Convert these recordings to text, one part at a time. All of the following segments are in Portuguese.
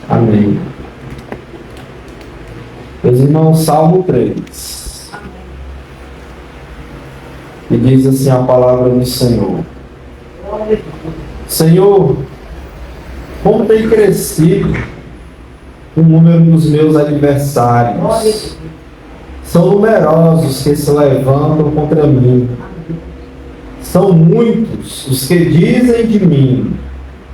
Amém. Meus irmãos, Salmo 3. E diz assim a palavra do Senhor: Senhor, como tem crescido o número dos meus adversários. São numerosos que se levantam contra mim. São muitos os que dizem de mim: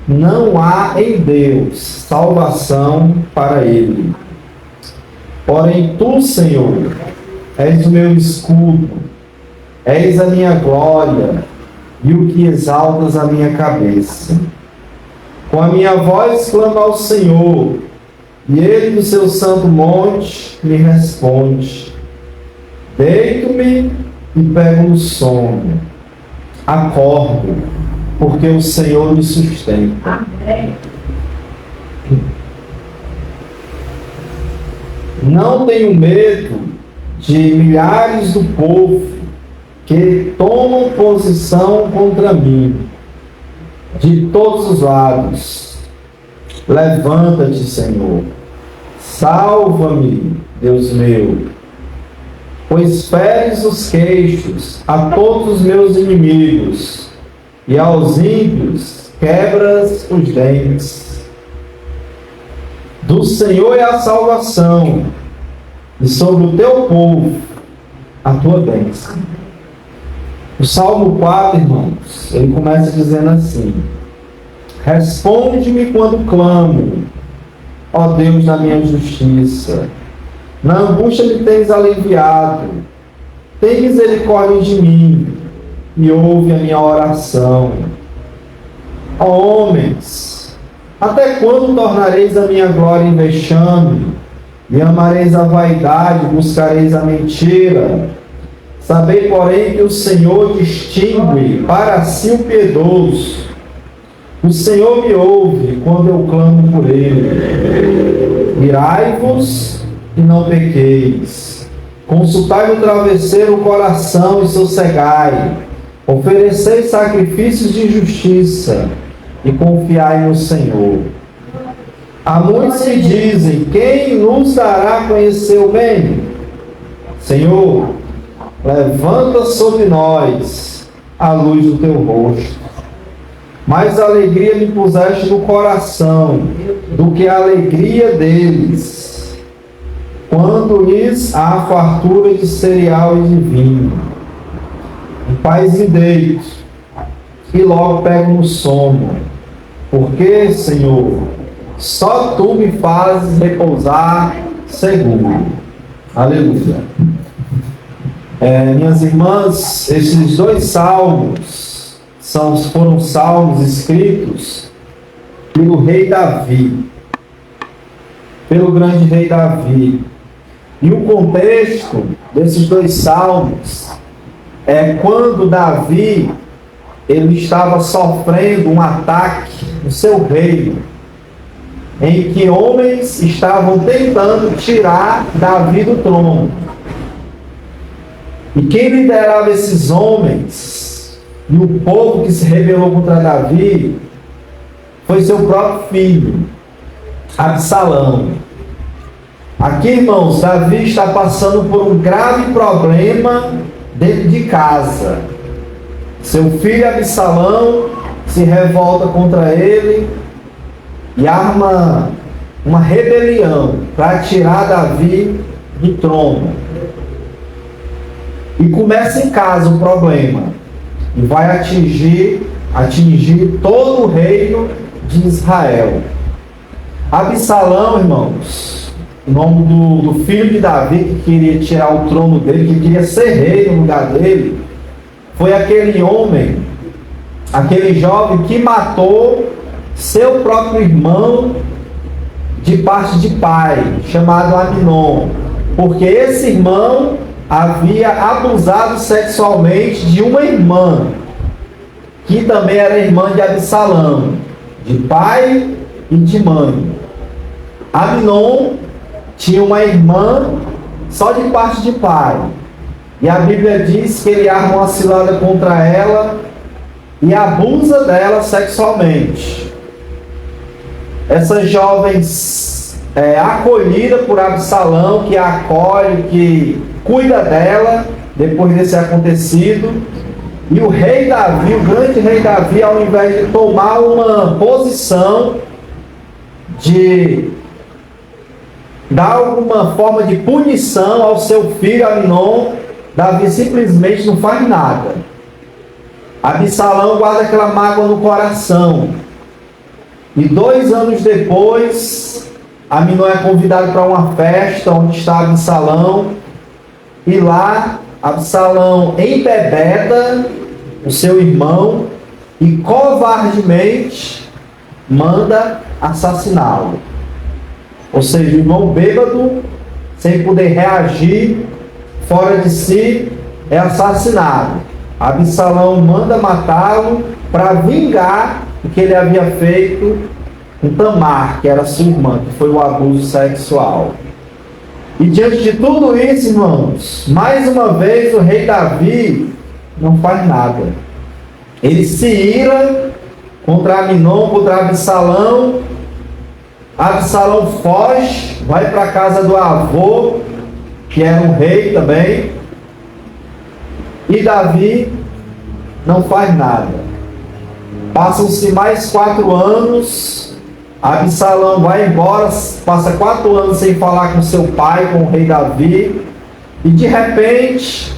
não há em Deus salvação para ele. Porém, tu, Senhor, és o meu escudo, és a minha glória e o que exaltas a minha cabeça. Com a minha voz clamo ao Senhor, e ele do seu santo monte me responde. Deito-me e pego no sono. Acordo, porque o Senhor me sustenta. Amém. Não tenho medo de milhares do povo que tomam posição contra mim, de todos os lados. Levanta-te, Senhor. Salva-me, Deus meu. Pois feres os queixos a todos os meus inimigos, e aos ímpios quebras os dentes. Do Senhor é a salvação, e sobre o teu povo a tua bênção. O Salmo 4, irmãos, ele começa dizendo assim: responde-me quando clamo, ó Deus da minha justiça. Na angústia me tens aliviado. Tem misericórdia de mim e ouve a minha oração. Ó homens, até quando tornareis a minha glória em vexame? E amareis a vaidade, buscareis a mentira? Sabei, porém, que o Senhor distingue para si o piedoso. O Senhor me ouve quando eu clamo por ele. Irai-vos e não pequeis. Consultai no travesseiro o coração e sossegai. Oferecei sacrifícios de justiça e confiai no Senhor. Há muitos que dizem: quem nos dará a conhecer o bem? Senhor, levanta sobre nós a luz do teu rosto. Mais alegria me puseste no coração do que a alegria deles, quando lhes há fartura de cereal e de vinho. Em paz me deito e logo pego no sono, porque, Senhor, só tu me fazes repousar seguro. Aleluia. Minhas irmãs, esses dois salmos foram salmos escritos pelo rei Davi, pelo grande rei Davi. E o contexto desses dois salmos é quando Davi ele estava sofrendo um ataque no seu reino, em que homens estavam tentando tirar Davi do trono. E quem liderava esses homens e o povo que se rebelou contra Davi foi seu próprio filho, Absalão. Aqui, irmãos, Davi está passando por um grave problema dentro de casa. Seu filho Absalão se revolta contra ele e arma uma rebelião para tirar Davi do trono. E começa em casa o problema. E vai atingir todo o reino de Israel. Absalão, irmãos, o nome do filho de Davi, que queria tirar o trono dele, que queria ser rei no lugar dele, foi aquele homem, aquele jovem que matou seu próprio irmão de parte de pai, chamado Aminon, porque esse irmão havia abusado sexualmente de uma irmã, que também era irmã de Absalão, de pai e de mãe. Aminon tinha uma irmã só de parte de pai, e a Bíblia diz que ele arma uma cilada contra ela e abusa dela sexualmente. essa jovem é acolhida por Absalão, que a acolhe, que cuida dela depois desse acontecido. E o rei Davi, o grande rei Davi, ao invés de tomar uma posição de dar alguma forma de punição ao seu filho Amnon, Davi simplesmente não faz nada. Absalão guarda aquela mágoa no coração. E 2 anos depois, Amnon é convidado para uma festa onde está Absalão. E lá, Absalão embebeda o seu irmão e covardemente manda assassiná-lo. Ou seja, o irmão bêbado, sem poder reagir, fora de si, é assassinado. Absalão manda matá-lo para vingar o que ele havia feito com Tamar, que era sua irmã, que foi o abuso sexual. E diante de tudo isso, irmãos, mais uma vez o rei Davi não faz nada. Ele se ira contra Amnon, contra Absalão. Absalão foge, vai para a casa do avô, que era um rei também. E Davi não faz nada. Passam-se mais 4 anos. Absalão vai embora, passa 4 anos sem falar com seu pai, com o rei Davi. E de repente,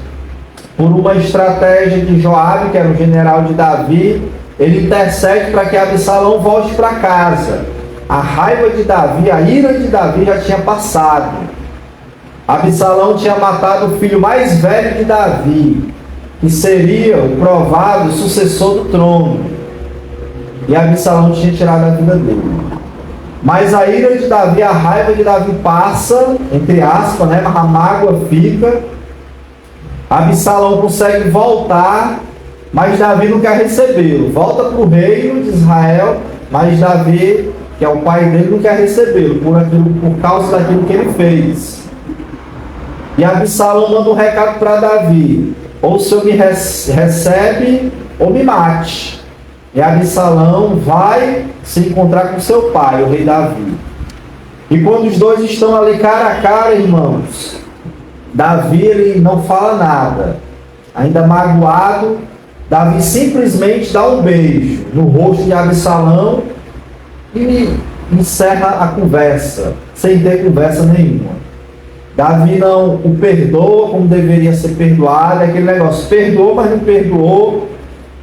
por uma estratégia de Joabe, que era o general de Davi, ele intercede para que Absalão volte para casa. A raiva de Davi, a ira de Davi já tinha passado. Absalão tinha matado o filho mais velho de Davi, que seria o provável sucessor do trono. E Absalão tinha tirado a vida dele. Mas a ira de Davi, a raiva de Davi passa, entre aspas, né? Mas a mágoa fica. Absalão consegue voltar, mas Davi não quer recebê-lo. Volta para o reino de Israel, mas Davi, que é o pai dele, não quer recebê-lo por causa daquilo que ele fez. E Absalão manda um recado para Davi: ou o senhor me recebe, ou me mate. E Absalão vai se encontrar com seu pai, o rei Davi. E quando os dois estão ali cara a cara, irmãos, Davi ele não fala nada. Ainda magoado, Davi simplesmente dá um beijo no rosto de Absalão e encerra a conversa, sem ter conversa nenhuma. Davi não o perdoa como deveria ser perdoado, é aquele negócio, perdoou, mas não perdoou.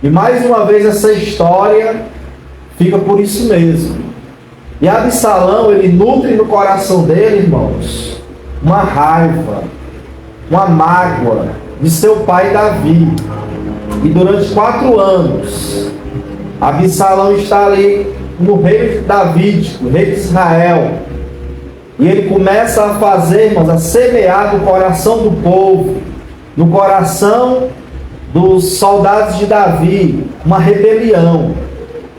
E mais uma vez essa história fica por isso mesmo. E Absalão, ele nutre no coração dele, irmãos, uma raiva, uma mágoa de seu pai Davi. E durante 4 anos, Absalão está ali no reino davídico, rei de Israel. E ele começa a fazer, irmãos, a semear no coração do povo, no coração dos soldados de Davi, uma rebelião.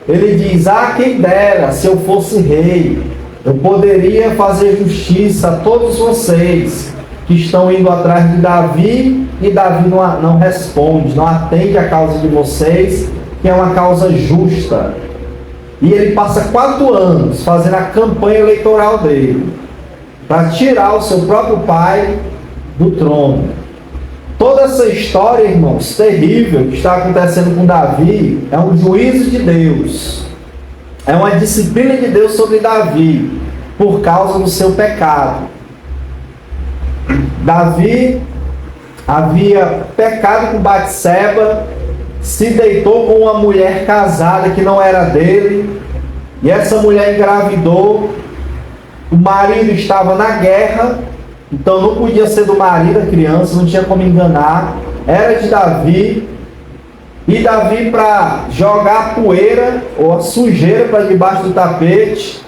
Ele diz: ah, quem dera se eu fosse rei, eu poderia fazer justiça a todos vocês que estão indo atrás de Davi, e Davi não responde, não atende a causa de vocês, que é uma causa justa. E ele passa 4 anos fazendo a campanha eleitoral dele, para tirar o seu próprio pai do trono. Toda essa história, irmãos, terrível que está acontecendo com Davi, é um juízo de Deus. É uma disciplina de Deus sobre Davi, por causa do seu pecado. Davi havia pecado com Batseba, se deitou com uma mulher casada que não era dele, e essa mulher engravidou. O marido estava na guerra, então não podia ser do marido a criança, não tinha como enganar, era de Davi. E Davi, para jogar a poeira ou a sujeira para debaixo do tapete,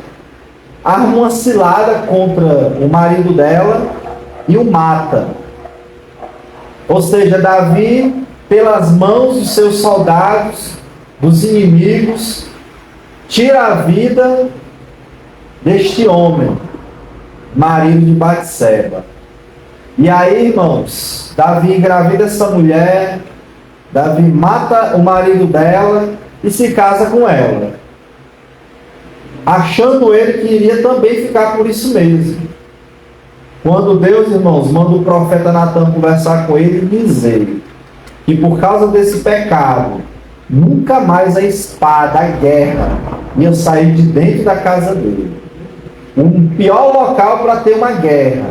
arma uma cilada contra o marido dela e o mata. Ou seja, Davi, pelas mãos dos seus soldados, dos inimigos, tira a vida deste homem, marido de Batseba. E aí, irmãos, Davi engravida essa mulher, Davi mata o marido dela e se casa com ela. achando ele que iria também ficar por isso mesmo. Quando Deus, irmãos, manda o profeta Natan conversar com ele e dizer que por causa desse pecado, nunca mais a espada, a guerra, ia sair de dentro da casa dele. O pior local para ter uma guerra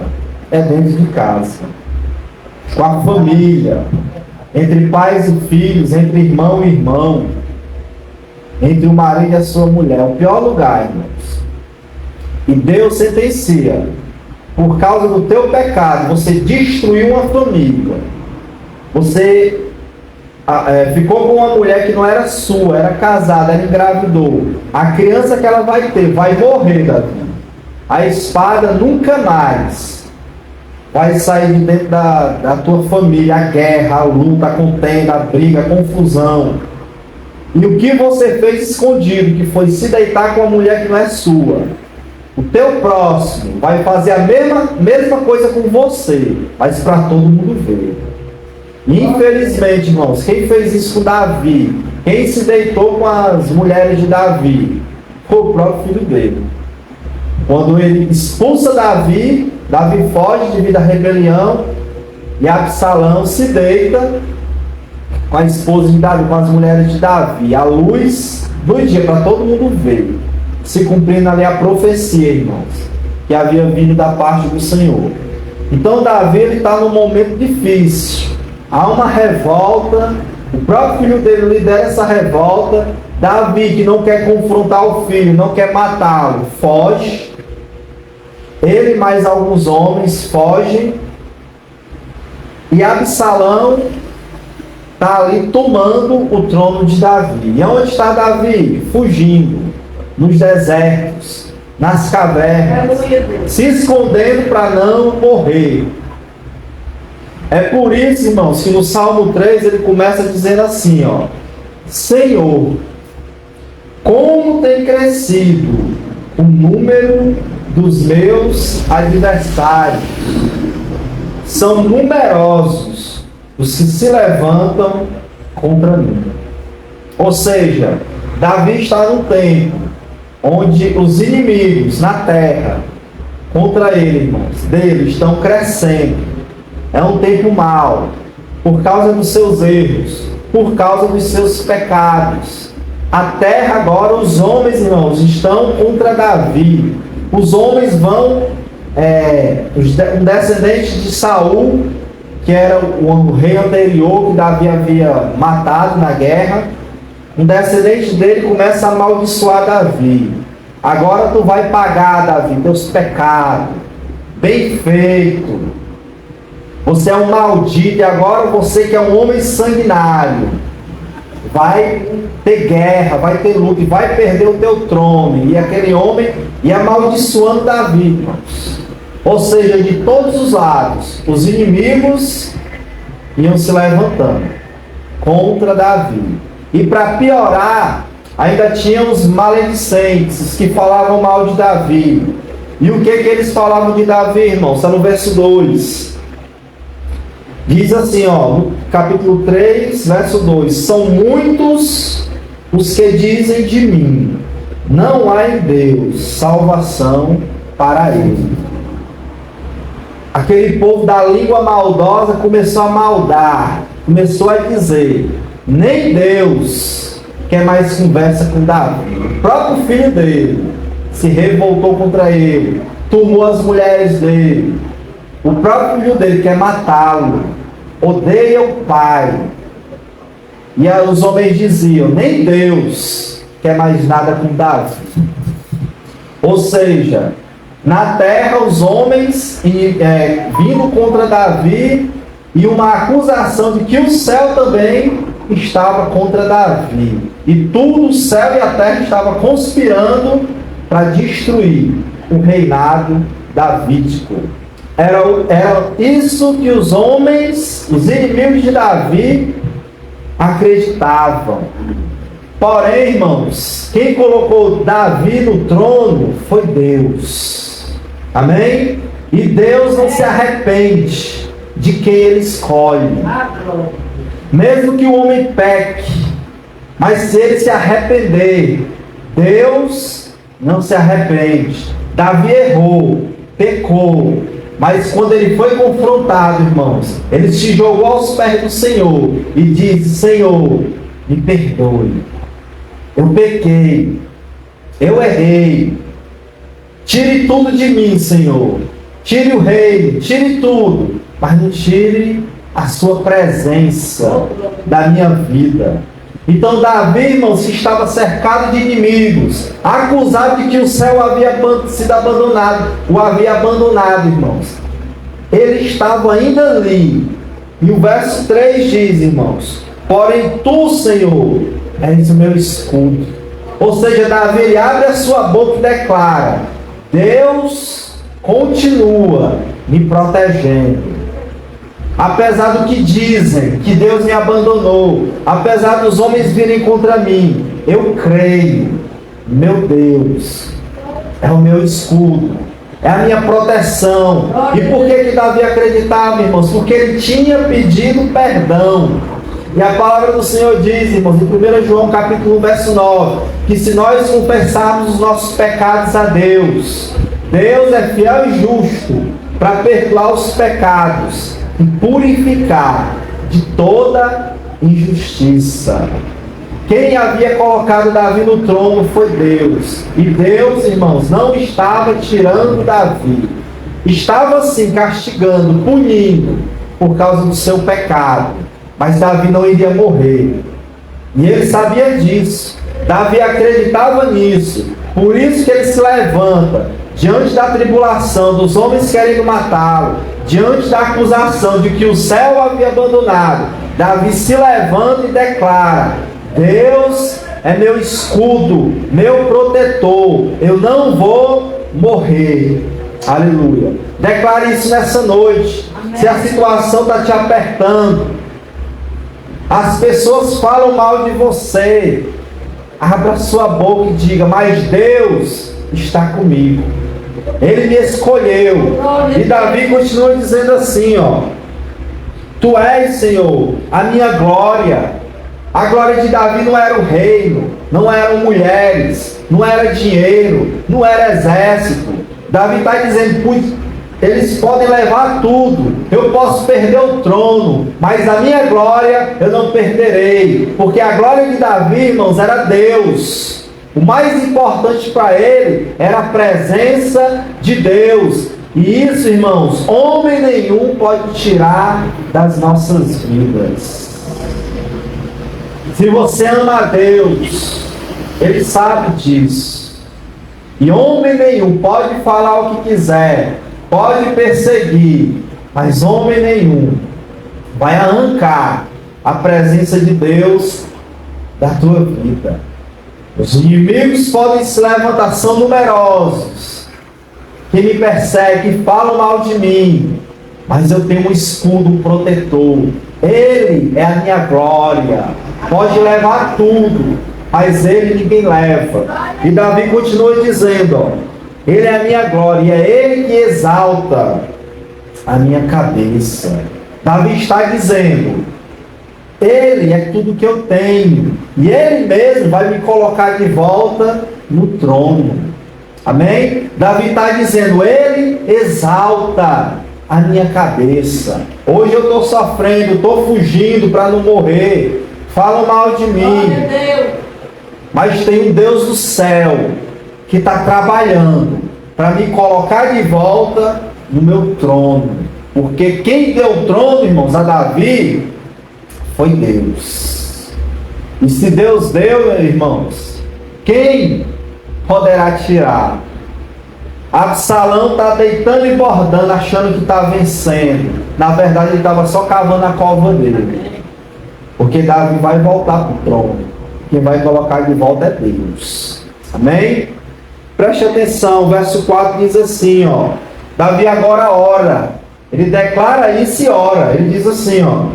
é dentro de casa, com a família, entre pais e filhos, entre irmão e irmão, entre o marido e a sua mulher. O pior lugar, irmãos. E Deus sentencia: por causa do teu pecado, você destruiu uma família. Você ficou com uma mulher que não era sua, era casada, ela engravidou. A criança que ela vai ter vai morrer, Davi. A espada nunca mais vai sair de dentro da tua família. A guerra, a luta, a contenda, a briga, a confusão. E o que você fez escondido, que foi se deitar com uma mulher que não é sua, o teu próximo vai fazer a mesma coisa com você, mas para todo mundo ver. E infelizmente, irmãos, quem fez isso com Davi, quem se deitou com as mulheres de Davi, foi o próprio filho dele. Quando ele expulsa Davi, Davi foge devido à rebelião, e Absalão se deita com a esposa de Davi, com as mulheres de Davi, à luz do dia, para todo mundo ver, se cumprindo ali a profecia, irmãos, que havia vindo da parte do Senhor. Então Davi está num momento difícil, há uma revolta, o próprio filho dele lidera essa revolta. Davi, que não quer confrontar o filho, não quer matá-lo, foge. Ele e mais alguns homens fogem, e Absalão está ali tomando o trono de Davi. E onde está Davi? Fugindo, nos desertos, nas cavernas, se escondendo para não morrer. É por isso, irmãos, que no Salmo 3 ele começa dizendo assim, ó: Senhor, como tem crescido o número dos meus adversários. São numerosos os que se levantam contra mim. Ou seja, Davi está num tempo onde os inimigos na terra contra ele, irmãos, dele estão crescendo. É um tempo mau, por causa dos seus erros, por causa dos seus pecados. A terra agora, os homens, irmãos, estão contra Davi. Os homens vão, um descendente de Saul, que era o rei anterior que Davi havia matado na guerra, um descendente dele começa a amaldiçoar Davi. Agora tu vai pagar, Davi, teus pecados. Bem feito. Você é um maldito e agora você que é um homem sanguinário vai ter guerra, vai ter luta e vai perder o teu trono. E aquele homem ia amaldiçoando Davi, irmãos. Ou seja, de todos os lados, os inimigos iam se levantando contra Davi. E para piorar, ainda tinha os maledicentes que falavam mal de Davi. E o que eles falavam de Davi, irmãos? Está no verso 2. Diz assim, no capítulo 3, verso 2: São muitos os que dizem de mim, não há em Deus salvação para ele. Aquele povo da língua maldosa começou a maldar, começou a dizer: nem Deus quer mais conversa com Davi. O próprio filho dele se revoltou contra ele, tomou as mulheres dele. O próprio filho dele quer matá-lo, odeia o pai. E aí os homens diziam: nem Deus quer mais nada com Davi. Ou seja, na terra os homens vindo contra Davi, e uma acusação de que o céu também estava contra Davi. E tudo, o céu e a terra, estava conspirando para destruir o reinado davídico. Era isso que os homens, os inimigos de Davi, acreditavam. Porém, irmãos, quem colocou Davi no trono foi Deus. Amém? E Deus não se arrepende de quem ele escolhe. Mesmo que o homem peque, mas se ele se arrepender, Deus não se arrepende. Davi errou, pecou, mas quando ele foi confrontado, irmãos, ele se jogou aos pés do Senhor e disse: Senhor, me perdoe, eu pequei, eu errei, tire tudo de mim, Senhor, tire o reino, tire tudo, mas não tire a sua presença da minha vida. Então Davi, irmãos, que estava cercado de inimigos, acusado de que o céu havia sido abandonado, o havia abandonado, irmãos. Ele estava ainda ali. E o verso 3 diz, irmãos: porém tu, Senhor, és o meu escudo. Ou seja, Davi, ele abre a sua boca e declara: Deus continua me protegendo. Apesar do que dizem, que Deus me abandonou, apesar dos homens virem contra mim, eu creio, meu Deus é o meu escudo, é a minha proteção. E por que Davi acreditava, irmãos? Porque ele tinha pedido perdão. E a palavra do Senhor diz, irmãos, em 1 João capítulo 1, verso 9, que se nós confessarmos os nossos pecados a Deus, Deus é fiel e justo para perdoar os pecados e purificar de toda injustiça. Quem havia colocado Davi no trono foi Deus. E Deus, irmãos, não estava tirando Davi. Estava sim castigando, punindo por causa do seu pecado. Mas Davi não iria morrer. E ele sabia disso. Davi acreditava nisso. Por isso que ele se levanta diante da tribulação, dos homens querendo matá-lo, diante da acusação de que o céu o havia abandonado. Davi se levanta e declara: Deus é meu escudo, meu protetor, eu não vou morrer. Aleluia. Declare isso nessa noite. Amém. Se a situação está te apertando, as pessoas falam mal de você, abra sua boca e diga: mas Deus está comigo, Ele me escolheu. E Davi continua dizendo assim, ó: Tu és, Senhor, a minha glória. A glória de Davi não era o reino, não eram mulheres, não era dinheiro, não era exército. Davi está dizendo: eles podem levar tudo, eu posso perder o trono, mas a minha glória eu não perderei. Porque a glória de Davi, irmãos, era Deus. O mais importante para ele era a presença de Deus. E isso, irmãos, homem nenhum pode tirar das nossas vidas. Se você ama a Deus, Ele sabe disso. E homem nenhum pode falar o que quiser, pode perseguir, mas homem nenhum vai arrancar a presença de Deus da tua vida. Os inimigos podem se levantar, são numerosos, que me perseguem, falam mal de mim, mas eu tenho um escudo protetor. Ele é a minha glória. Pode levar tudo, mas Ele ninguém leva. E Davi continua dizendo, ó: Ele é a minha glória, e é Ele que exalta a minha cabeça. Davi está dizendo: Ele é tudo que eu tenho, e Ele mesmo vai me colocar de volta no trono. Amém? Davi está dizendo: Ele exalta a minha cabeça. Hoje eu estou sofrendo, estou fugindo para não morrer, falam mal de mim, mas tem um Deus do céu que está trabalhando para me colocar de volta no meu trono. Porque quem deu o trono, irmãos, a Davi foi Deus. E se Deus deu, irmãos, quem poderá tirar? Absalão está deitando e bordando, achando que está vencendo. Na verdade, ele estava só cavando a cova dele. Porque Davi vai voltar para o trono. Quem vai colocar de volta é Deus. Amém? Preste atenção, o verso 4 diz assim, ó: Davi agora ora. Ele declara isso e ora. Ele diz assim, ó: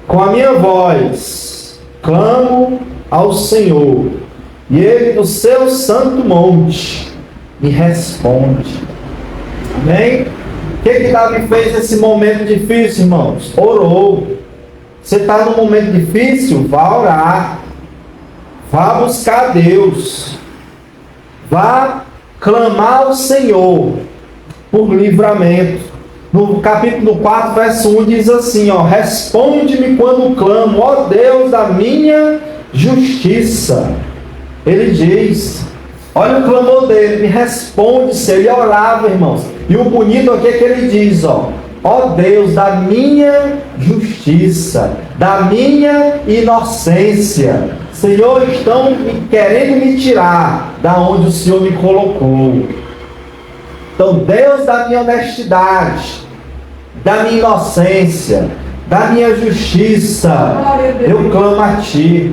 Com a minha voz clamo ao Senhor, e Ele do seu santo monte me responde. Amém? O que Davi fez nesse momento difícil, irmãos? Orou. Você está num momento difícil? Vá orar. Vá buscar Deus. vá clamar ao Senhor por livramento. No capítulo 4, verso 1 diz assim, ó: responde-me quando clamo, ó Deus da minha justiça. Ele diz, olha o clamor dele, me responde, Senhor. Ele orava, irmãos. E o bonito aqui é que ele diz, ó Deus da minha justiça, da minha inocência. Senhor, estão querendo me tirar da onde o Senhor me colocou. Então, Deus da minha honestidade, da minha inocência, da minha justiça, eu clamo a Ti.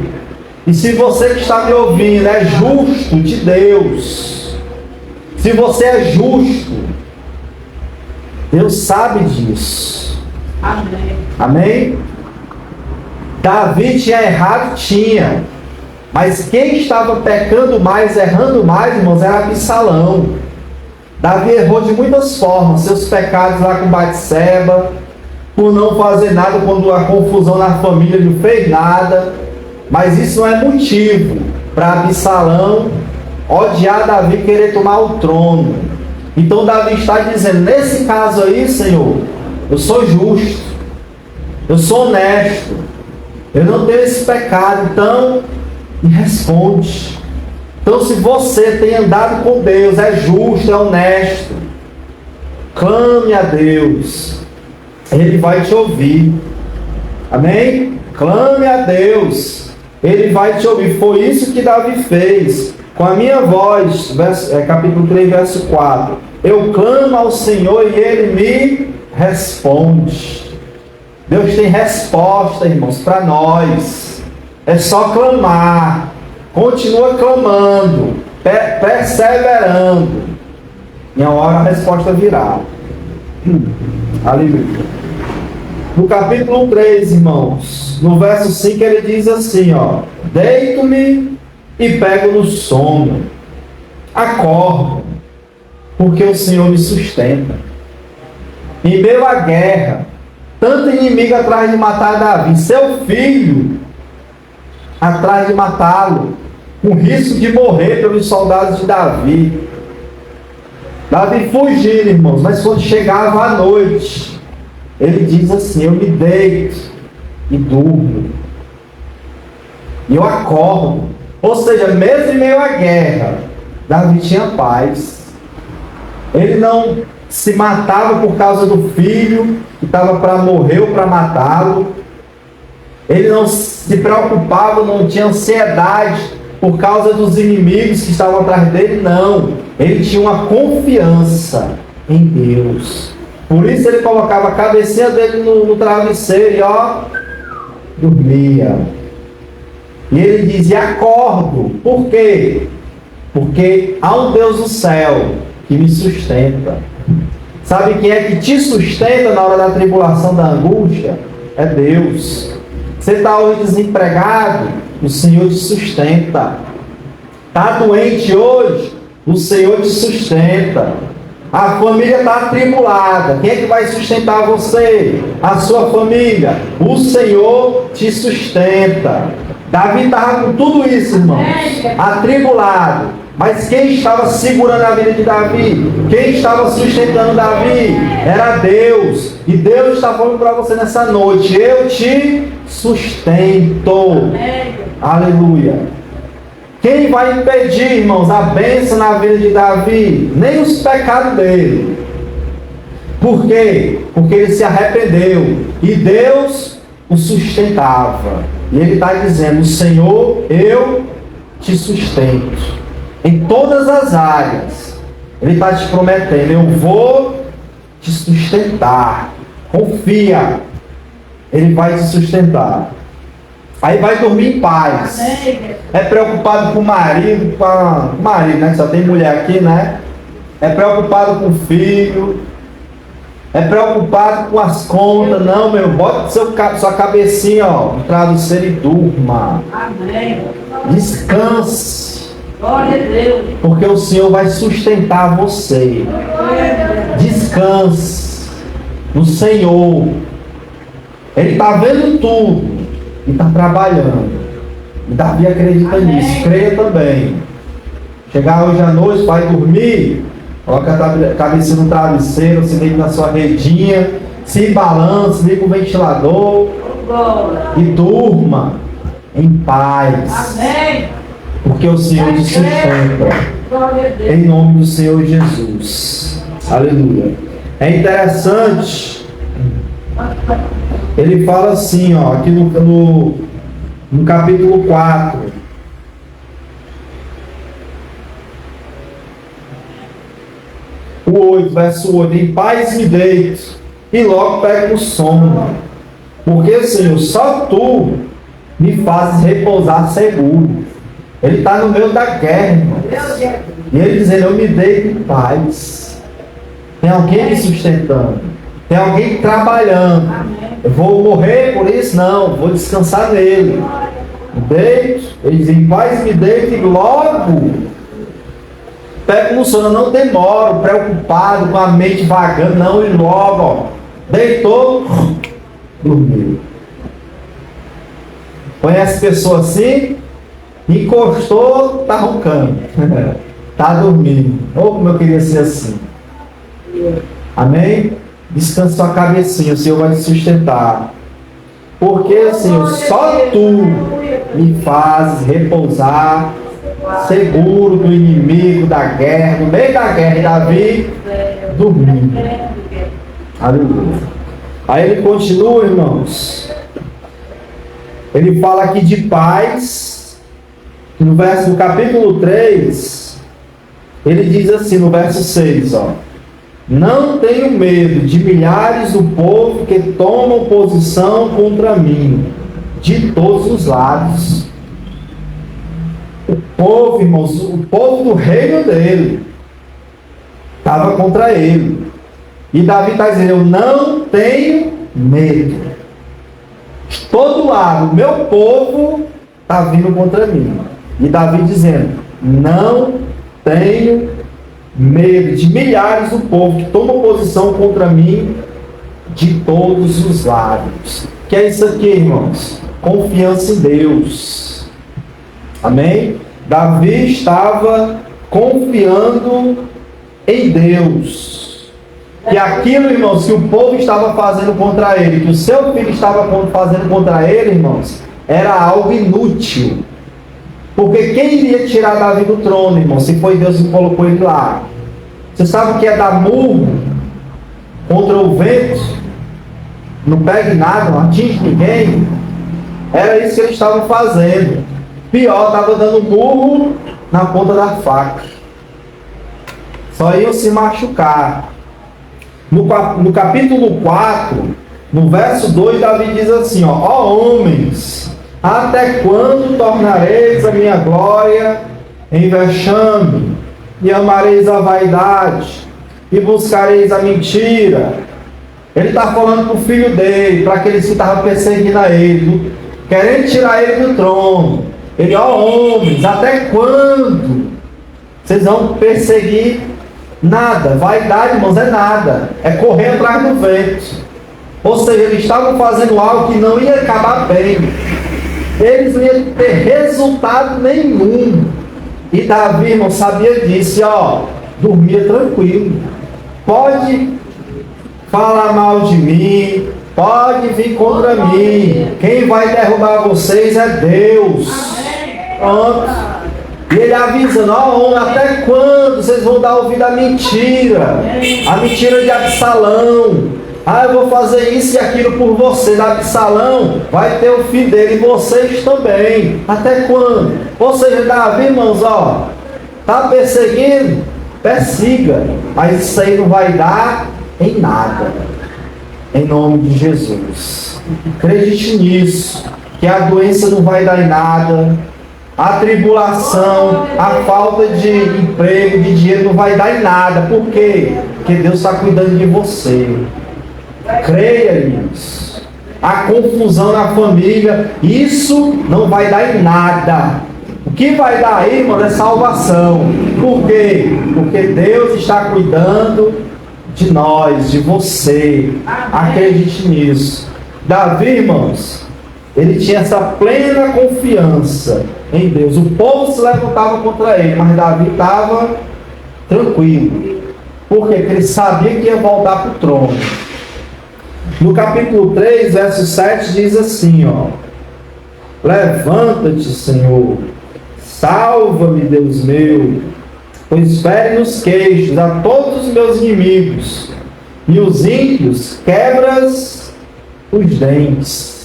E se você que está me ouvindo é justo de Deus, se você é justo, Deus sabe disso. Amém. Amém? Davi tinha errado? Tinha. Mas quem estava pecando mais, errando mais, irmãos, era Absalão. Davi errou de muitas formas. Seus pecados lá com Batseba, por não fazer nada quando a confusão na família não fez nada. Mas isso não é motivo para Absalão odiar Davi e querer tomar o trono. Então Davi está dizendo, nesse caso aí, Senhor, eu sou justo, eu sou honesto, eu não tenho esse pecado, então me responde. Então, se você tem andado com Deus, é justo, é honesto, clame a Deus, Ele vai te ouvir. Amém? Clame a Deus, Ele vai te ouvir. Foi isso que Davi fez com a minha voz, capítulo 3, verso 4. Eu clamo ao Senhor e Ele me responde. Deus tem resposta, irmãos, para nós. É só clamar. Continua clamando, perseverando. Em uma hora a resposta virá. Aleluia. No capítulo 3, irmãos, no verso 5, ele diz assim, ó: deito-me e pego no sono. Acordo, porque o Senhor me sustenta. Em meio à guerra, tanto inimigo atrás de matar Davi, seu filho atrás de matá-lo, com risco de morrer pelos soldados de Davi. Davi fugindo, irmãos, mas quando chegava a noite, ele diz assim: eu me deito e durmo, e eu acordo. Ou seja, mesmo em meio à guerra, Davi tinha paz. Ele não se matava por causa do filho que estava para morrer ou para matá-lo. Ele não se preocupava, não tinha ansiedade por causa dos inimigos que estavam atrás dele, não. Ele tinha uma confiança em Deus. Por isso ele colocava a cabecinha dele no travesseiro e dormia. E ele dizia: acordo. Por quê? Porque há um Deus do céu que me sustenta. Sabe quem é que te sustenta na hora da tribulação, da angústia? É Deus. Você está hoje desempregado, o Senhor te sustenta. Está doente hoje, o Senhor te sustenta. A família está atribulada, quem é que vai sustentar você? A sua família. O Senhor te sustenta. Davi estava com tudo isso, irmãos, atribulado. Mas quem estava segurando a vida de Davi? Quem estava sustentando Davi? Era Deus. E Deus está falando para você nessa noite: eu te sustento. Aleluia. Quem vai impedir, irmãos, a bênção na vida de Davi? Nem os pecados dele. Por quê? Porque ele se arrependeu e Deus o sustentava. E ele está dizendo: Senhor, eu te sustento em todas as áreas. Ele está te prometendo: eu vou te sustentar. Confia, Ele vai te sustentar. Aí vai dormir em paz. É preocupado com o marido, né? Que só tem mulher aqui, né? É preocupado com o filho. É preocupado com as contas. Não, meu, bota sua cabecinha, no travesseiro e durma. Amém. Descanse. Glória a Deus. Porque o Senhor vai sustentar você. Descanse no Senhor. Ele está vendo tudo e está trabalhando. E Davi acredita nisso. Creia também. Chegar hoje à noite, vai dormir, coloca a cabeça no travesseiro, se deita na sua redinha, se balance, liga o ventilador e durma em paz. Amém. Porque o Senhor te sustenta. Glória a Deus. Em nome do Senhor Jesus. Aleluia. É interessante. Ele fala assim, ó, aqui no capítulo 4. O 8, verso 8. Em paz me deito e logo pego no sono. Porque, Senhor, só Tu me fazes repousar seguro. Ele está no meio da guerra, irmãos. E ele dizendo, eu me deito em paz. Tem alguém me sustentando. Tem alguém trabalhando. Eu vou morrer por isso? Não, vou descansar nele. Me deito, ele diz, em paz me deito e logo pego no sono. Eu não demoro, preocupado, com a mente vagando. Não, e logo, ó, deitou, dormiu. Conhece pessoa assim? Encostou, tá roncando. Tá dormindo. Ou como eu queria ser assim. Amém? Descansa sua cabecinha, o Senhor vai te sustentar. Porque, Senhor, só Tu me fazes repousar seguro do inimigo, da guerra, no meio da guerra. E Davi dormindo. Aleluia. Aí ele continua, irmãos. Ele fala aqui de paz. No verso do capítulo 3, ele diz assim, no verso 6, ó. Não tenho medo de milhares do povo que tomam posição contra mim, de todos os lados. O povo, irmãos, o povo do reino dele, estava contra ele. E Davi está dizendo, eu não tenho medo. De todo lado, meu povo está vindo contra mim. E Davi dizendo, não tenho medo de milhares do povo que tomam posição contra mim de todos os lados. Que é isso aqui, irmãos? Confiança em Deus. Amém? Davi estava confiando em Deus. Que aquilo, irmãos, que o povo estava fazendo contra ele, que o seu filho estava fazendo contra ele, irmãos, era algo inútil. Porque quem iria tirar Davi do trono, irmão, se foi Deus que colocou ele lá? Você sabe o que é dar murro contra o vento? Não pega em nada, não atinge ninguém. Era isso que eles estavam fazendo. Pior, estava dando murro na ponta da faca. Só iam se machucar. No capítulo 4, no verso 2, Davi diz assim, ó homens, até quando tornareis a minha glória em vexame, e amareis a vaidade, e buscareis a mentira? Ele está falando para o filho dele, para aqueles que estavam perseguindo a ele, querendo tirar ele do trono. Ele, homens, até quando vocês vão perseguir nada? Vaidade, irmãos, é nada, é correr atrás do vento. Ou seja, eles estavam fazendo algo que não ia acabar bem. Eles não iam ter resultado nenhum. E Davi, irmão, sabia disso, dormia tranquilo. Pode falar mal de mim, pode vir contra mim. Quem vai derrubar vocês é Deus. Pronto. E ele avisando, homem, até quando vocês vão dar ouvido à mentira? A mentira de Absalão. Eu vou fazer isso e aquilo por vocês. Absalão vai ter o filho dele e vocês também. Até quando? Ou seja, Davi, irmãos, tá perseguindo? Persiga. Mas isso aí não vai dar em nada. Em nome de Jesus. Acredite nisso. Que a doença não vai dar em nada. A tribulação, a falta de emprego, de dinheiro não vai dar em nada. Por quê? Porque Deus está cuidando de você. Creia nisso. A confusão na família, isso não vai dar em nada. O que vai dar aí, irmão, é salvação. Por quê? Porque Deus está cuidando de nós, de você. Acredite nisso. Davi, irmãos, ele tinha essa plena confiança em Deus. O povo se levantava contra ele, mas Davi estava tranquilo. Por quê? Porque ele sabia que ia voltar para o trono. No capítulo 3, verso 7, diz assim, ó: levanta-te, Senhor, salva-me, Deus meu, pois fere nos queixos a todos os meus inimigos, e os ímpios quebras os dentes.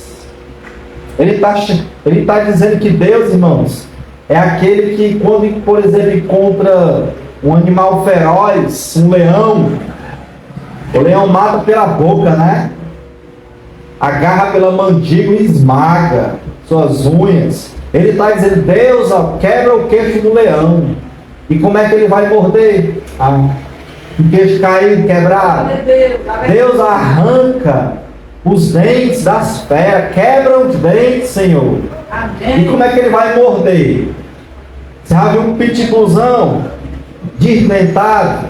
Ele está dizendo que Deus, irmãos, é aquele que, quando, por exemplo, encontra um animal feroz, um leão, o leão mata pela boca, né? Agarra pela mandíbula e esmaga suas unhas. Ele está dizendo: Deus, ó, quebra o queixo do leão. E como é que ele vai morder? O queixo caído, quebrado. Deus arranca os dentes das feras, quebra os dentes, Senhor. E como é que ele vai morder? Você já viu um pitbullzão desdentado?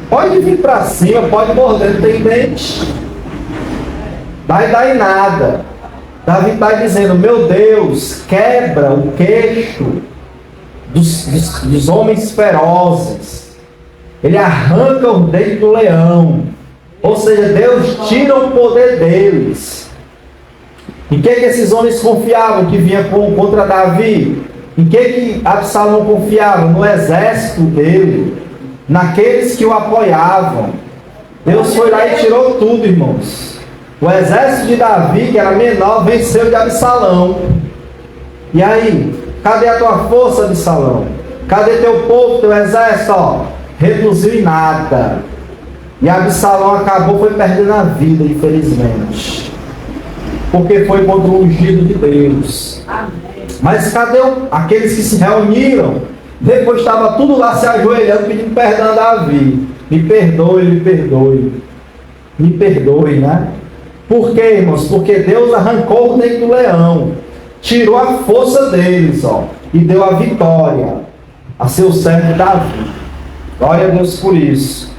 Pode vir para cima, pode morder, não tem dente. Vai dar em nada. Davi está dizendo: meu Deus, quebra o queixo dos homens ferozes. Ele arranca o dente do leão. Ou seja, Deus tira o poder deles. Em que esses homens confiavam que vinha contra Davi? Em que Absalão confiava? No exército dele, naqueles que o apoiavam. Deus foi lá e tirou tudo, irmãos. O exército de Davi, que era menor, venceu de Absalão. E aí, cadê a tua força, Absalão? Cadê teu povo, teu exército? Ó, reduziu em nada. E Absalão foi perdendo a vida, infelizmente. Porque foi contra o ungido de Deus. Mas cadê aqueles que se reuniram? Depois estava tudo lá se ajoelhando, pedindo perdão a Davi. Me perdoe, me perdoe. Me perdoe, né? Por quê, irmãos? Porque Deus arrancou o dente do leão, tirou a força deles, ó, e deu a vitória a seu servo Davi. Glória a Deus por isso.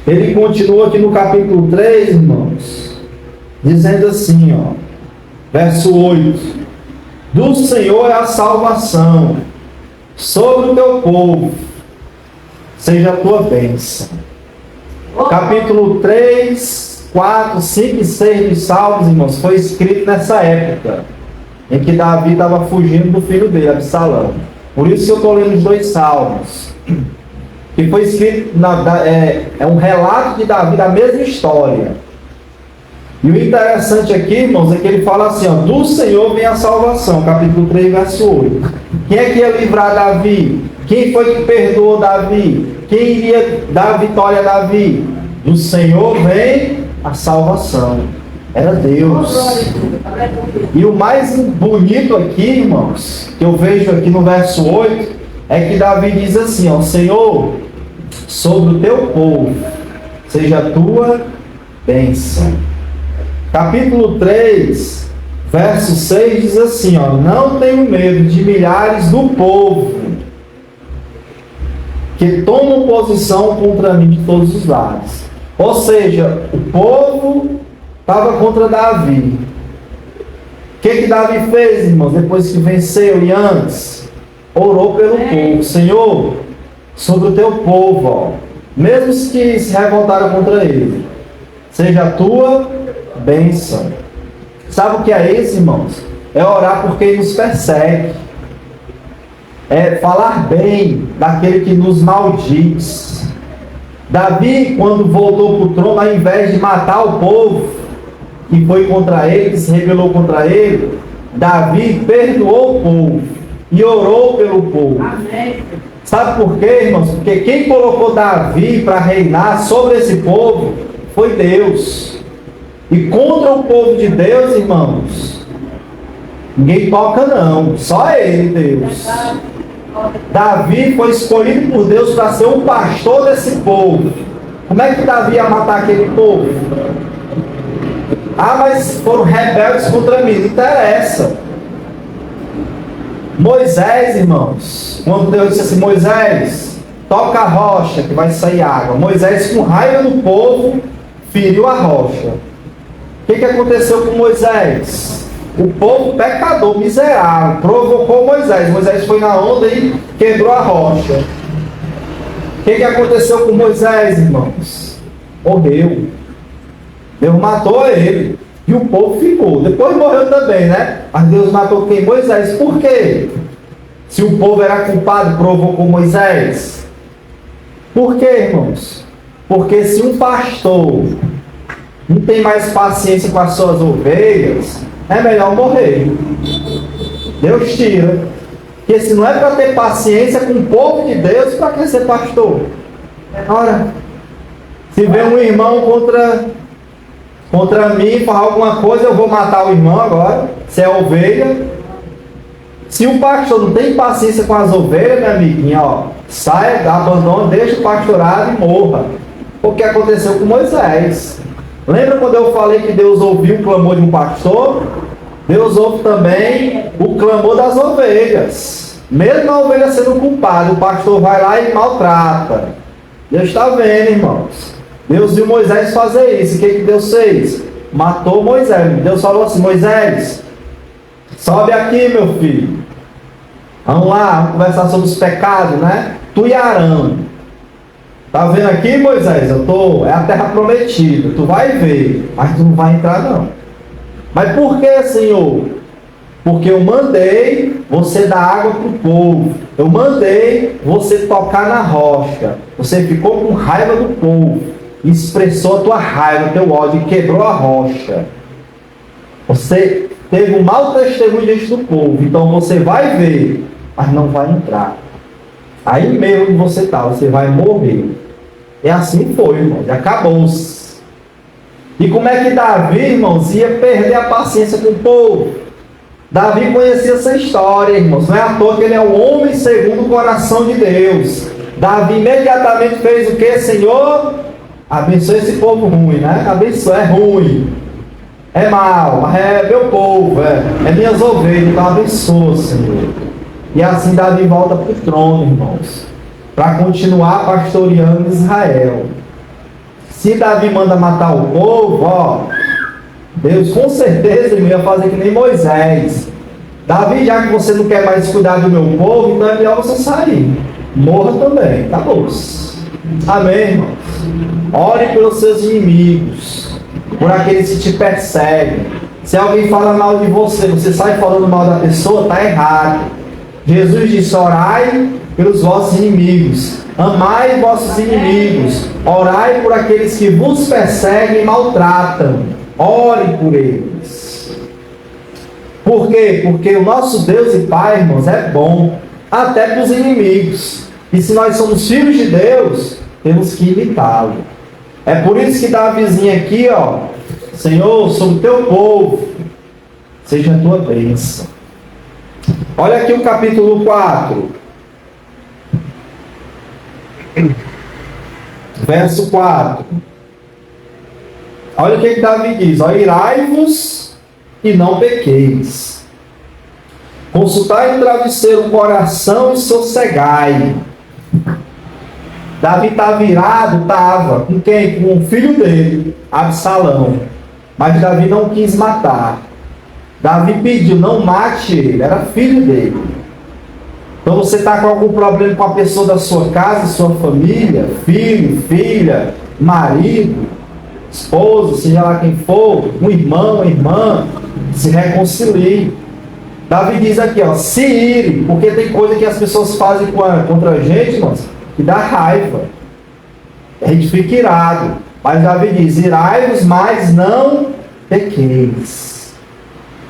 Ele continua aqui no capítulo 3, irmãos, dizendo assim, ó, verso 8: do Senhor é a salvação, sobre o teu povo seja a tua bênção. Capítulo 3, 4, 5 e 6 dos Salmos, irmãos, foi escrito nessa época em que Davi estava fugindo do filho dele, Absalão. Por isso que eu estou lendo os dois Salmos, que foi escrito, é um relato de Davi da mesma história. E o interessante aqui, irmãos, é que ele fala assim, ó: do Senhor vem a salvação, capítulo 3, verso 8. Quem é que ia livrar Davi? Quem foi que perdoou Davi? Quem iria dar a vitória a Davi? Do Senhor vem a salvação. Era Deus. E o mais bonito aqui, irmãos, que eu vejo aqui no verso 8, é que Davi diz assim, ó: Senhor, sobre o teu povo seja a tua bênção. Capítulo 3, verso 6 diz assim, ó: não tenho medo de milhares do povo que tomam posição contra mim de todos os lados. Ou seja, o povo estava contra Davi. O que Davi fez, irmãos, depois que venceu e antes? Orou pelo povo. Senhor, sobre o teu povo, ó, mesmo os que se revoltaram contra ele, seja a tua bênção. Sabe o que é isso, irmãos? É orar por quem nos persegue. É falar bem daquele que nos maldiz. Davi, quando voltou para o trono, ao invés de matar o povo que foi contra ele, que se rebelou contra ele, Davi perdoou o povo e orou pelo povo. Amém. Sabe por quê, irmãos? Porque quem colocou Davi para reinar sobre esse povo foi Deus. E contra o povo de Deus, irmãos, ninguém toca não, só ele, Deus. Davi foi escolhido por Deus para ser um pastor desse povo. Como é que Davi ia matar aquele povo? Ah, mas foram rebeldes contra mim. Não interessa. Moisés, irmãos, quando Deus disse assim: Moisés, toca a rocha que vai sair água. Moisés, com raiva do povo, feriu a rocha. O que aconteceu com Moisés? O povo pecador, miserável, provocou Moisés. Moisés foi na onda e quebrou a rocha. O que aconteceu com Moisés, irmãos? Morreu. Deus matou ele. E o povo ficou. Depois morreu também, né? Mas Deus matou quem? Moisés. Por quê? Se o povo era culpado, provocou Moisés. Por quê, irmãos? Porque se um pastor não tem mais paciência com as suas ovelhas, é melhor morrer. Deus tira. Porque se não é para ter paciência com o povo de Deus, para que ser pastor? Ora, se vem um irmão contra mim, falar alguma coisa, eu vou matar o irmão agora. Se é ovelha. Se o pastor não tem paciência com as ovelhas, minha amiguinha, ó, saia, abandone, deixa o pastorado e morra. O que aconteceu com Moisés? Lembra quando eu falei que Deus ouviu o clamor de um pastor? Deus ouve também o clamor das ovelhas. Mesmo a ovelha sendo culpada, o pastor vai lá e maltrata. Deus está vendo, irmãos. Deus viu Moisés fazer isso. O que Deus fez? Matou Moisés. Deus falou assim: Moisés, sobe aqui, meu filho. Vamos lá, vamos conversar sobre os pecados, né? Tu e Arão. Tá vendo aqui, Moisés? É a terra prometida. Tu vai ver, mas tu não vai entrar, não. Mas por que, Senhor? Porque eu mandei você dar água para o povo. Eu mandei você tocar na rocha. Você ficou com raiva do povo. Expressou a tua raiva, o teu ódio e quebrou a rocha. Você teve um mau testemunho diante do povo. Então você vai ver, mas não vai entrar. Aí mesmo que você está, você vai morrer. E assim foi, irmãos. Acabou-se. E como é que Davi, irmãos, ia perder a paciência com o povo? Davi conhecia essa história, irmãos. Não é à toa que ele é o homem segundo o coração de Deus. Davi imediatamente fez o que, Senhor? Abençoe esse povo ruim, né? Abençoe, é ruim. É mau, mas é meu povo, é minhas ovelhas. Então abençoa, Senhor. E assim Davi volta para o trono, irmãos, para continuar pastoreando Israel. Se Davi manda matar o povo, ó, Deus com certeza ia fazer que nem Moisés. Davi, já que você não quer mais cuidar do meu povo, então é melhor você sair. Morra também, acabou-se. Amém, irmãos? Ore pelos seus inimigos, por aqueles que te perseguem. Se alguém fala mal de você, você sai falando mal da pessoa, está errado. Jesus disse: orai pelos vossos inimigos, amai vossos inimigos, orai por aqueles que vos perseguem e maltratam. Ore por eles. Por quê? Porque o nosso Deus e Pai, irmãos, é bom até para os inimigos. E se nós somos filhos de Deus, temos que imitá-lo. É por isso que Davizinho aqui, ó, Senhor, sobre o teu povo, seja a tua bênção. Olha aqui o capítulo 4. Verso 4. Olha o que Davi diz: ó, irai-vos e não pequeis. Consultai no travesseiro o coração e sossegai. Davi está virado, estava com quem? Com o filho dele, Absalão. Mas Davi não quis matar. Davi pediu: não mate ele, era filho dele. Então você está com algum problema com a pessoa da sua casa, sua família, filho, filha, marido, esposa, seja lá quem for, um irmão, uma irmã, se reconcilie. Davi diz aqui, ó, se ire, porque tem coisa que as pessoas fazem contra a gente, irmãos, que dá raiva. A gente fica irado. Mas Davi diz: irai-vos, mas não pequeis.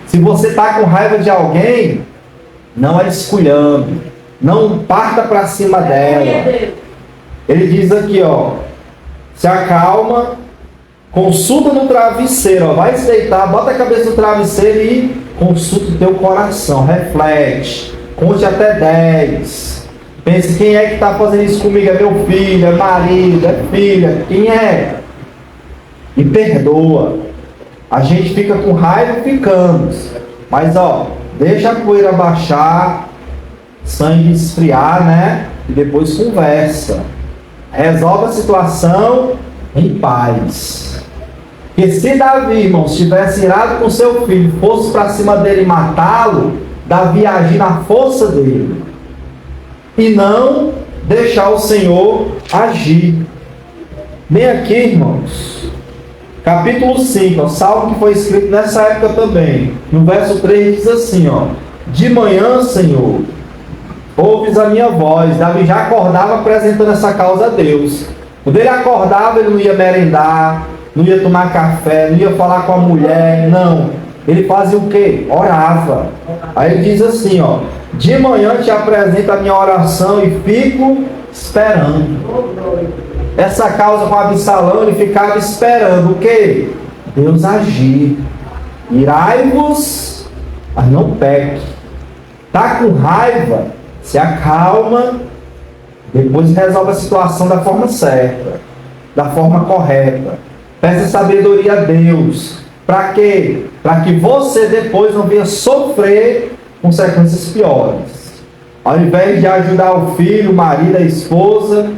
Se você está com raiva de alguém, não é esculhando, não parta para cima dela. Ele diz aqui, ó, se acalma, consulta no travesseiro, ó, vai se deitar, bota a cabeça no travesseiro e consulta o teu coração, reflete, conte até 10. Pense: quem é que está fazendo isso comigo? É meu filho, é marido, é filha, quem é? E perdoa. A gente fica com raiva, ficamos. Mas ó, deixa a poeira baixar, sangue esfriar, né? E depois conversa. Resolve a situação em paz. Que se Davi, irmãos, tivesse irado com seu filho, fosse para cima dele e matá-lo, Davi ia agir na força dele. E não deixar o Senhor agir. Bem aqui, irmãos, capítulo 5, ó, salmo que foi escrito nessa época também. No verso 3 diz assim, ó: de manhã, Senhor, ouves a minha voz. Davi já acordava apresentando essa causa a Deus. Quando ele acordava, ele não ia merendar, não ia tomar café, não ia falar com a mulher, não. Ele fazia o quê? Orava. Aí ele diz assim, ó: de manhã te apresento a minha oração e fico esperando. Essa causa com Absalão, ele ficava esperando o quê? Deus agir. Irai-vos, mas não peque. Tá com raiva? Se acalma, depois resolve a situação da forma certa, da forma correta. Peça sabedoria a Deus. Para quê? Para que você depois não venha sofrer consequências piores. Ao invés de ajudar o filho, o marido, a esposa,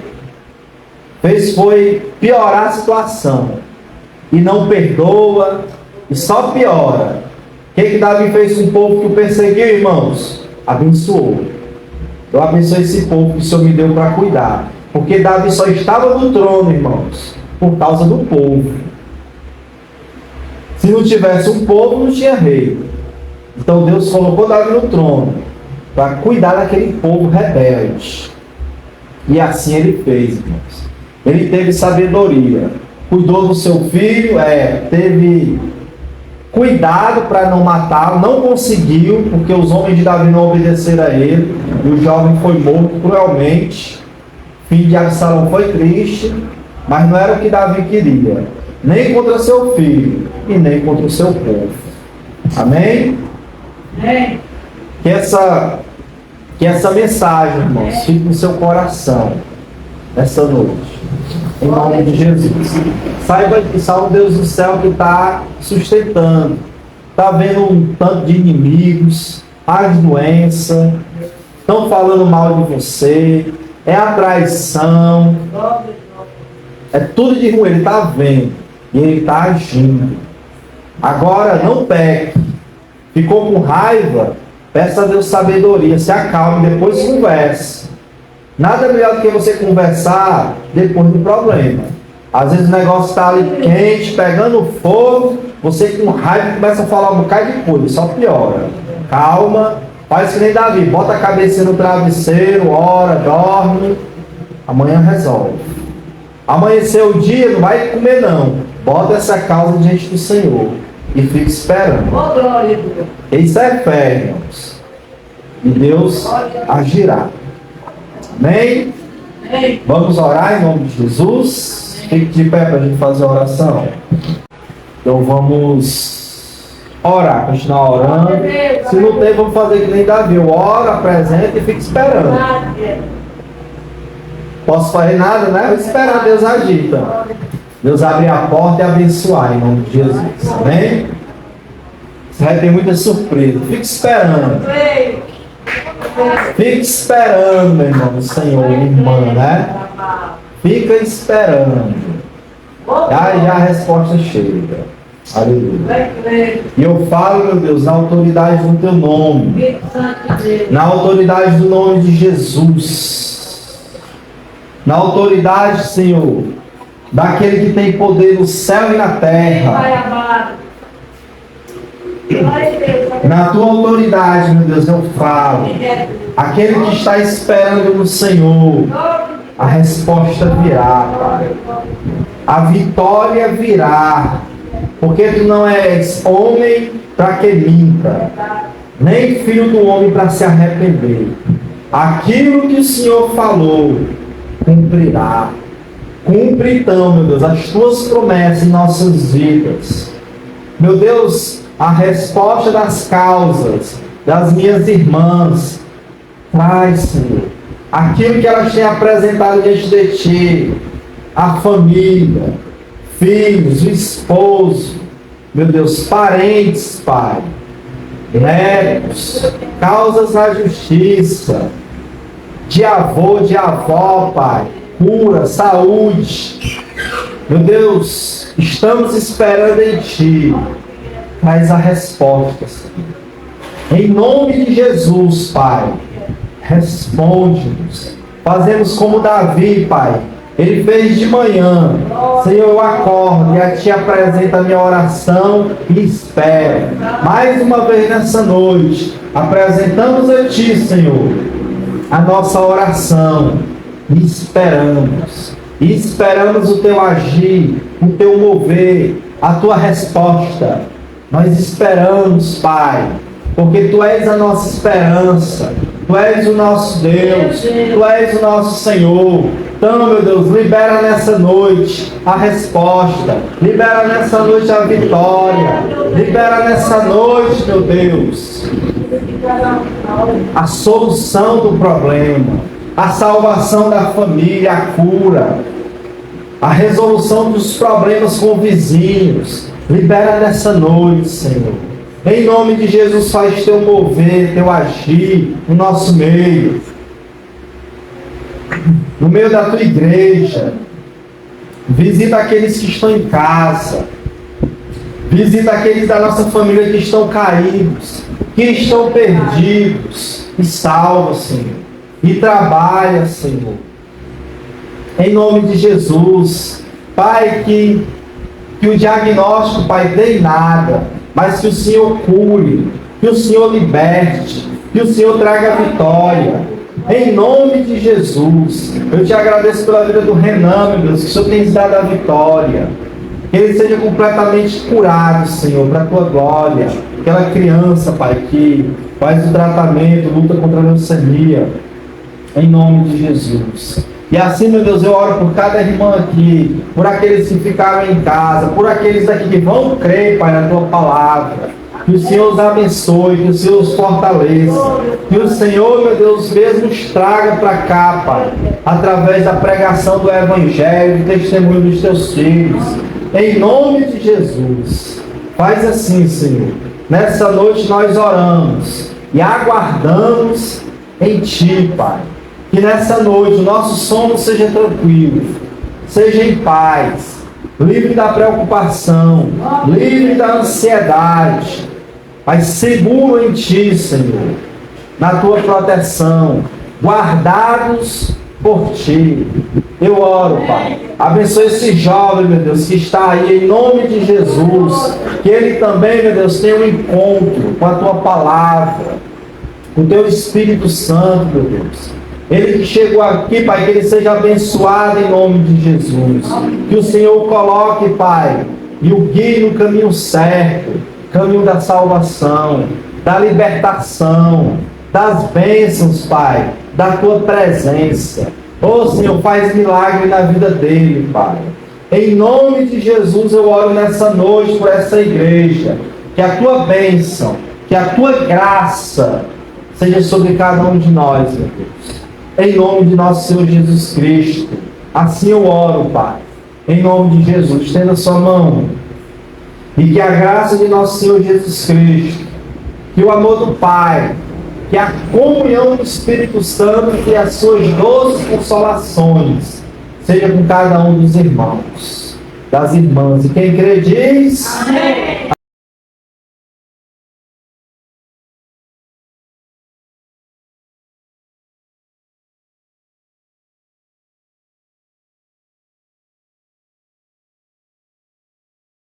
foi piorar a situação. E não perdoa, e só piora. O que Davi fez com o povo que o perseguiu, irmãos? Abençoou. Eu abençoo esse povo que o Senhor me deu para cuidar. Porque Davi só estava no trono, irmãos, por causa do povo. Se não tivesse um povo, não tinha rei. Então Deus colocou Davi no trono para cuidar daquele povo rebelde. E assim ele fez, irmãos. Ele teve sabedoria, cuidou do seu filho, teve cuidado para não matá-lo, não conseguiu, porque os homens de Davi não obedeceram a ele, e o jovem foi morto cruelmente. O fim de Absalão foi triste, mas não era o que Davi queria, nem contra seu filho e nem contra o seu povo. Amém? Amém. Que essa mensagem, irmãos, fique no seu coração essa noite. Em nome de Jesus. Saiba que só o Deus do céu que está sustentando. Está vendo um tanto de inimigos, as doenças, estão falando mal de você, é a traição, é tudo de ruim. Ele está vendo e ele está agindo. Agora não peque. Ficou com raiva? Peça a Deus sabedoria, se acalme, depois converse. Nada melhor do que você conversar depois do problema. Às vezes o negócio está ali quente, pegando fogo, você com raiva começa a falar um bocado de coisa, só piora. Calma, faz que nem Davi, bota a cabeça no travesseiro, ora, dorme, amanhã resolve. Amanheceu o dia, não vai comer não. Bota essa causa diante do Senhor e fica esperando. Oh, glória a Deus. Isso é fé, irmãos. E Deus agirá. Amém? Amém. Vamos orar em nome de Jesus. Fique de pé para a gente fazer a oração. Então vamos orar, continuar orando. Se não tem, vamos fazer que nem Davi. Ora, apresenta e fica esperando. Posso fazer nada, né? Eu esperar Deus agir, então. Deus abrir a porta e abençoar em nome de Jesus. Amém? Você vai ter muita surpresa. Fique esperando. Fique esperando, meu irmão, o Senhor, irmã, né? Fica esperando. Já a resposta chega. Aleluia. E eu falo, meu Deus, na autoridade do teu nome. Na autoridade do nome de Jesus. Na autoridade, Senhor, daquele que tem poder no céu e na terra. Na tua autoridade, meu Deus, eu falo. Aquele que está esperando no Senhor, a resposta virá, Pai. A vitória virá. Porque tu não és homem para que minta, nem filho do homem para se arrepender. Aquilo que o Senhor falou, cumprirá. Cumpre então, meu Deus, as tuas promessas em nossas vidas. Meu Deus, a resposta das causas das minhas irmãs, traz, Senhor, aquilo que elas têm apresentado diante de Ti, a família, filhos, o esposo, meu Deus, parentes, Pai, netos, causas na justiça, de avô, de avó, Pai, cura, saúde, Meu Deus, estamos esperando em Ti. Traz a resposta, Senhor. Em nome de Jesus, Pai, responde-nos. Fazemos como Davi, Pai. Ele fez de manhã. Senhor, eu acordo e a Ti apresento a minha oração e espero. Mais uma vez nessa noite, apresentamos a Ti, Senhor, a nossa oração e esperamos. E esperamos o Teu agir, o Teu mover, a Tua resposta. Nós esperamos, Pai, porque Tu és a nossa esperança. Tu és o nosso Deus, Tu és o nosso Senhor. Então, meu Deus, libera nessa noite a resposta, libera nessa noite a vitória, libera nessa noite, meu Deus, a solução do problema, a salvação da família, a cura, a resolução dos problemas com vizinhos. Libera nessa noite, Senhor. Em nome de Jesus, faz Teu mover, Teu agir no nosso meio. No meio da Tua igreja. Visita aqueles que estão em casa. Visita aqueles da nossa família que estão caídos, que estão perdidos. E salva, Senhor. E trabalha, Senhor. Em nome de Jesus. Pai, que o diagnóstico, Pai, dê nada, mas que o Senhor cure, que o Senhor liberte, que o Senhor traga vitória. Em nome de Jesus, eu Te agradeço pela vida do Renan, meu Deus, que o Senhor tem dado a vitória. Que ele seja completamente curado, Senhor, para a Tua glória. Aquela criança, Pai, que faz o tratamento, luta contra a leucemia. Em nome de Jesus. E assim, meu Deus, eu oro por cada irmã aqui, por aqueles que ficaram em casa, por aqueles daqui que vão crer, Pai, na Tua palavra. Que o Senhor os abençoe, que o Senhor os fortaleça. Que o Senhor, meu Deus, mesmo os traga para cá, Pai, através da pregação do Evangelho, do testemunho dos Teus filhos. Em nome de Jesus. Faz assim, Senhor. Nessa noite nós oramos e aguardamos em Ti, Pai. Que nessa noite o nosso sono seja tranquilo, seja em paz, livre da preocupação, livre da ansiedade, mas seguro em Ti, Senhor, na Tua proteção, guardados por Ti. Eu oro, Pai, abençoe esse jovem, meu Deus, que está aí, em nome de Jesus, que ele também, meu Deus, tenha um encontro com a Tua palavra, com o Teu Espírito Santo, meu Deus. Ele que chegou aqui, Pai, que ele seja abençoado em nome de Jesus. Que o Senhor o coloque, Pai, e o guie no caminho certo, caminho da salvação, da libertação, das bênçãos, Pai, da Tua presença. Ô Senhor, faz milagre na vida dele, Pai. Em nome de Jesus eu oro nessa noite por essa igreja. Que a Tua bênção, que a Tua graça seja sobre cada um de nós, meu Deus. Em nome de nosso Senhor Jesus Cristo. Assim eu oro, Pai. Em nome de Jesus. Estenda a sua mão. E que a graça de nosso Senhor Jesus Cristo, que o amor do Pai, que a comunhão do Espírito Santo e as suas doces consolações seja com cada um dos irmãos, das irmãs. E quem crê diz... Amém.